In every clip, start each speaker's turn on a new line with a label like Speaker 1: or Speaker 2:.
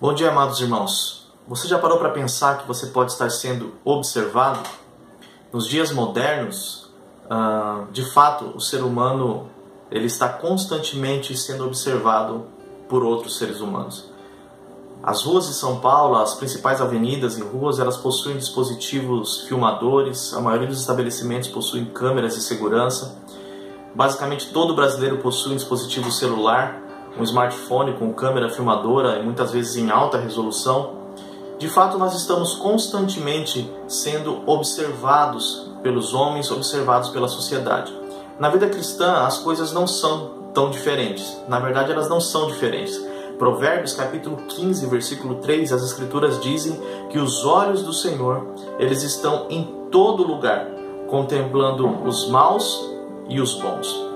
Speaker 1: Bom dia, amados irmãos. Você já parou para pensar que você pode estar sendo observado? Nos dias modernos, de fato, o ser humano ele está constantemente sendo observado por outros seres humanos. As ruas de São Paulo, as principais avenidas e ruas, elas possuem dispositivos filmadores, a maioria dos estabelecimentos possuem câmeras de segurança. Basicamente, todo brasileiro possui um dispositivo celular, um smartphone com câmera filmadora e muitas vezes em alta resolução. De fato, nós estamos constantemente sendo observados pelos homens, observados pela sociedade. Na vida cristã, as coisas não são tão diferentes. Na verdade, elas não são diferentes. Provérbios capítulo 15, versículo 3, as escrituras dizem que os olhos do Senhor, eles estão em todo lugar, contemplando os maus e os bons.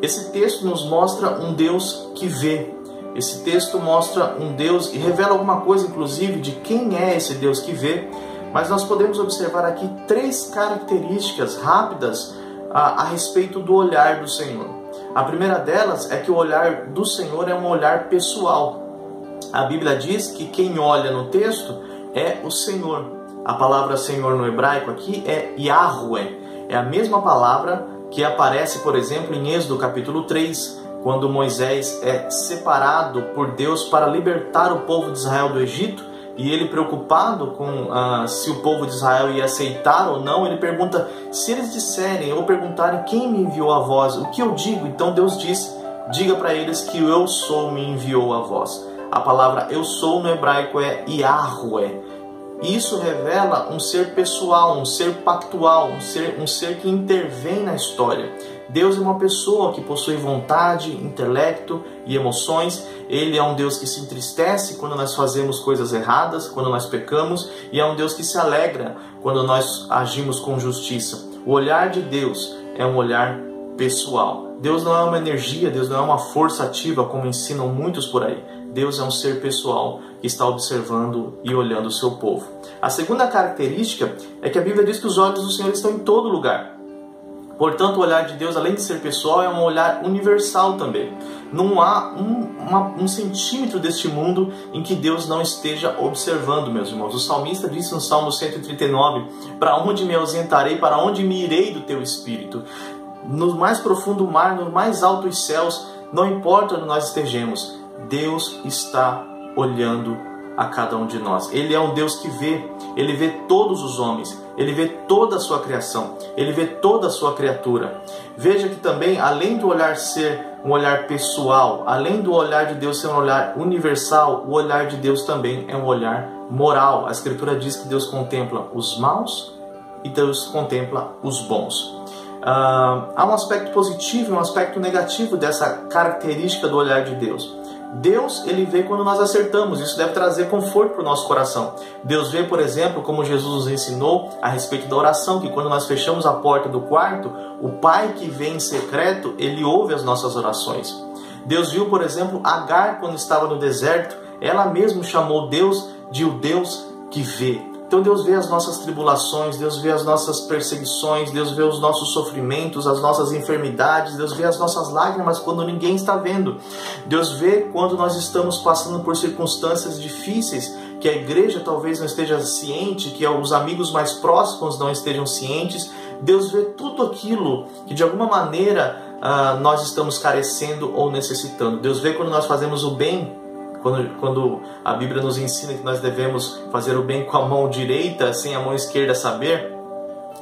Speaker 1: Esse texto nos mostra um Deus que vê. Esse texto mostra um Deus e revela alguma coisa, inclusive, de quem é esse Deus que vê. Mas nós podemos observar aqui três características rápidas a respeito do olhar do Senhor. A primeira delas é que o olhar do Senhor é um olhar pessoal. A Bíblia diz que quem olha no texto é o Senhor. A palavra Senhor no hebraico aqui é Yahweh. É a mesma palavra que aparece, por exemplo, em Êxodo capítulo 3, quando Moisés é separado por Deus para libertar o povo de Israel do Egito, e ele, preocupado com se o povo de Israel ia aceitar ou não, ele pergunta: se eles disserem ou perguntarem quem me enviou a vós, o que eu digo? Então Deus diz: diga para eles que o eu sou me enviou a vós. A palavra eu sou no hebraico é Yahweh. Isso revela um ser pessoal, um ser pactual, um ser que intervém na história. Deus é uma pessoa que possui vontade, intelecto e emoções. Ele é um Deus que se entristece quando nós fazemos coisas erradas, quando nós pecamos, e é um Deus que se alegra quando nós agimos com justiça. O olhar de Deus é um olhar pessoal. Deus não é uma energia, Deus não é uma força ativa, como ensinam muitos por aí. Deus é um ser pessoal que está observando e olhando o seu povo. A segunda característica é que a Bíblia diz que os olhos do Senhor estão em todo lugar. Portanto, o olhar de Deus, além de ser pessoal, é um olhar universal também. Não há um centímetro deste mundo em que Deus não esteja observando, meus irmãos. O salmista disse no Salmo 139, para onde me ausentarei, para onde me irei do teu espírito? No mais profundo mar, no mais altos céus, não importa onde nós estejamos, Deus está olhando a cada um de nós. Ele é um Deus que vê, Ele vê todos os homens, Ele vê toda a sua criação, Ele vê toda a sua criatura. Veja que também, além do olhar ser um olhar pessoal, além do olhar de Deus ser um olhar universal, o olhar de Deus também é um olhar moral. A Escritura diz que Deus contempla os maus e Deus contempla os bons. Há um aspecto positivo e um aspecto negativo dessa característica do olhar de Deus. Deus, ele vê quando nós acertamos. Isso deve trazer conforto para o nosso coração. Deus vê, por exemplo, como Jesus nos ensinou a respeito da oração, que quando nós fechamos a porta do quarto, o Pai que vê em secreto, ele ouve as nossas orações. Deus viu, por exemplo, Agar quando estava no deserto. Ela mesma chamou Deus de o Deus que vê. Então Deus vê as nossas tribulações, Deus vê as nossas perseguições, Deus vê os nossos sofrimentos, as nossas enfermidades, Deus vê as nossas lágrimas quando ninguém está vendo. Deus vê quando nós estamos passando por circunstâncias difíceis, que a igreja talvez não esteja ciente, que os amigos mais próximos não estejam cientes. Deus vê tudo aquilo que de alguma maneira nós estamos carecendo ou necessitando. Deus vê quando nós fazemos o bem. Quando a Bíblia nos ensina que nós devemos fazer o bem com a mão direita, sem a mão esquerda saber,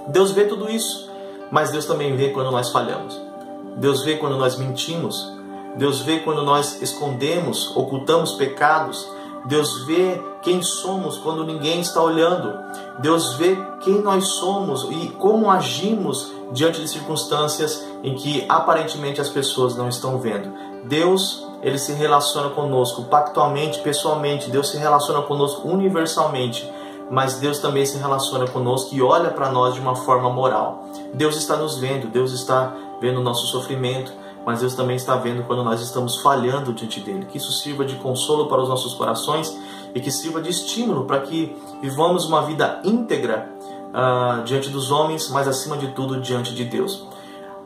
Speaker 1: Deus vê tudo isso, mas Deus também vê quando nós falhamos. Deus vê quando nós mentimos, Deus vê quando nós escondemos, ocultamos pecados, Deus vê quem somos quando ninguém está olhando, Deus vê quem nós somos e como agimos diante de circunstâncias em que aparentemente as pessoas não estão vendo. Deus, ele se relaciona conosco pactualmente, pessoalmente. Deus se relaciona conosco universalmente, mas Deus também se relaciona conosco e olha para nós de uma forma moral. Deus está nos vendo, Deus está vendo o nosso sofrimento, mas Deus também está vendo quando nós estamos falhando diante dele. Que isso sirva de consolo para os nossos corações e que sirva de estímulo para que vivamos uma vida íntegra diante dos homens, mas acima de tudo diante de Deus.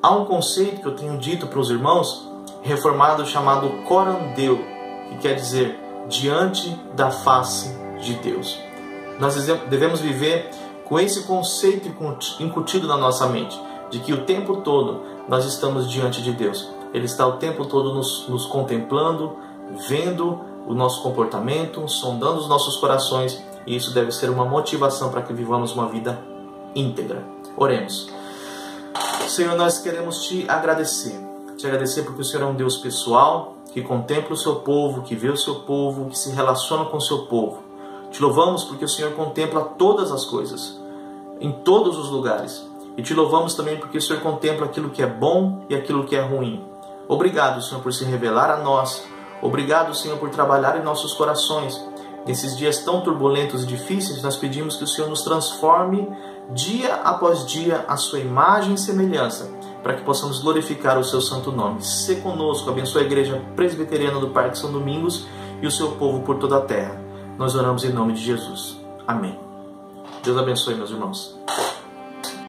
Speaker 1: Há um conceito que eu tenho dito para os irmãos, reformado, chamado corandeu, que quer dizer diante da face de Deus. Nós devemos viver com esse conceito incutido na nossa mente, de que o tempo todo nós estamos diante de Deus. Ele está o tempo todo nos contemplando, vendo o nosso comportamento, sondando os nossos corações, e isso deve ser uma motivação para que vivamos uma vida íntegra. Oremos. Senhor, nós queremos te agradecer porque o Senhor é um Deus pessoal, que contempla o seu povo, que vê o seu povo, que se relaciona com o seu povo. Te louvamos porque o Senhor contempla todas as coisas, em todos os lugares. E te louvamos também porque o Senhor contempla aquilo que é bom e aquilo que é ruim. Obrigado, Senhor, por se revelar a nós. Obrigado, Senhor, por trabalhar em nossos corações. Nesses dias tão turbulentos e difíceis, nós pedimos que o Senhor nos transforme dia após dia à sua imagem e semelhança, para que possamos glorificar o seu santo nome. Se conosco, abençoa a Igreja Presbiteriana do Parque São Domingos e o seu povo por toda a terra. Nós oramos em nome de Jesus. Amém. Deus abençoe, meus irmãos.